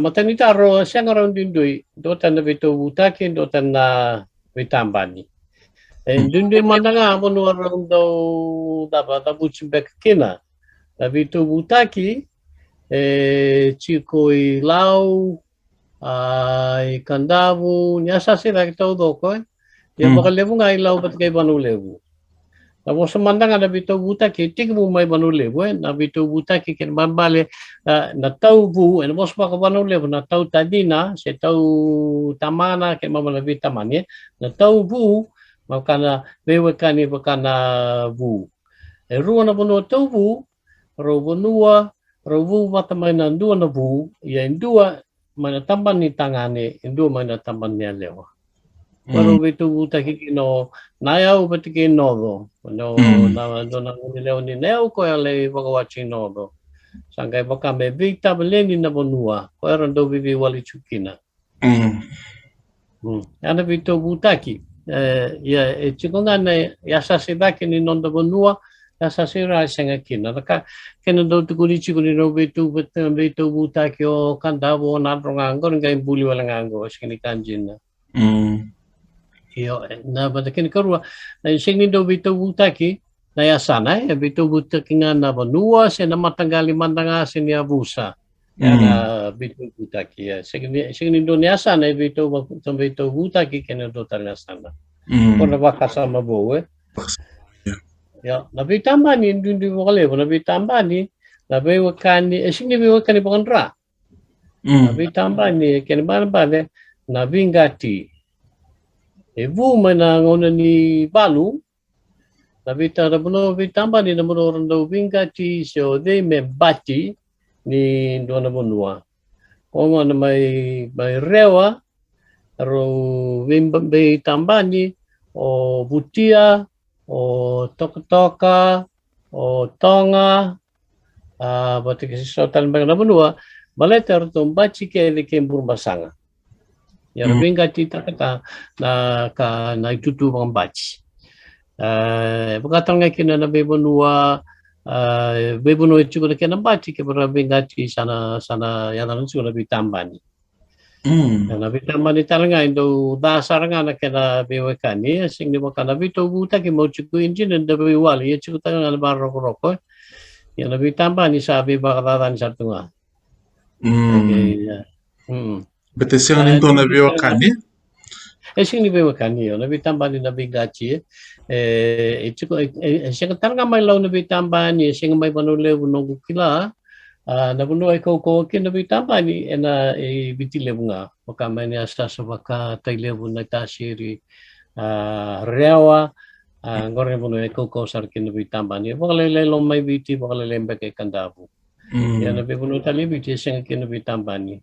Matanitaro siya nga rin duidui dotan na Veitauvutaki dotan na Veitabani. Duidui mana nga mo ron daw dapat tabutsimbek kina. Na Veitauvutaki chikoi lau ikan davu nyasa sila kita udoko ya bakalevu nga ilaw bat kay banulevu. Tapos samandang na Veitauvutaki tig mo may banulevu na Veitauvutaki kin bambale na tau bu en bos pa banulevu na tau tadina se tau tamana ke mama na Veitabani na tau bu makana bewekani bakana bu. Ruwa na bunu tau bu ro bunua ro bu matamay na dua na bu ya dua mana tamban ni tangane dua mana tamban ni lewa. Pero Veitauvutaki kino nayau batiki nodo no na dona ni leo ni neo ko ale bagawachi nodo sangkai bakame Veitabani na bonua ko eran do vivi wali chukina ana Veitauvutaki ya chikonga na yasasi baki ni nondo bonua yasasi ra senga kina ka kena do tukuri chikuni no Veitauvutaki o kandavo na rongango ngai buli wala ngango skini kanjina Yo, na batakin karua na singin do Veitauvutaki na yasana Veitauvutaki nga na banua sa na matanggali mandanga sinia busa na Veitauvutaki singin do yasana Veitauvutaki kena do talasana kung nabakasama bo ya na Veitabani hindi mo kalevo na Veitabani na bewakani singin bewakani bakandra na Veitabani kena bale na Vingati Evu mana ngona ni balu na Veitabani na mo ron daw Vingati so they me bati ni dona bonua kung ano may rewa ro Veitabani o butia o toka o tonga batik sa talbang na bonua baleter to bachi ke kembur basanga ya Vingati takata na itutu mga batch. Pagkatang nga kina na bebonua ito ko na kina batch kaya Vingati sana yan na ito na Veitabani. Na Veitabani talaga ito dasar nga na kina bewekani sing di mo ka na Veitauvutaki mo chiko injin and dabiwali chiko talaga na baroko-roko. Yan na Veitabani sabi bakatatan sa ito nga. Betul sih ni tu nabi wakani? Sing ni bewekani na Veitabani na Vingati chiko sing talaga may law na Veitabani sing may banulew no kila na buno ikaw ko kin na Veitabani na bitilew nga makamay niya sa baka taylew na tasiri rewa ngore buno ikaw ko sa kin na Veitabani bakalay may biti bakalay mbek kay kandabu yan na buno tali biti sing kin na Veitabani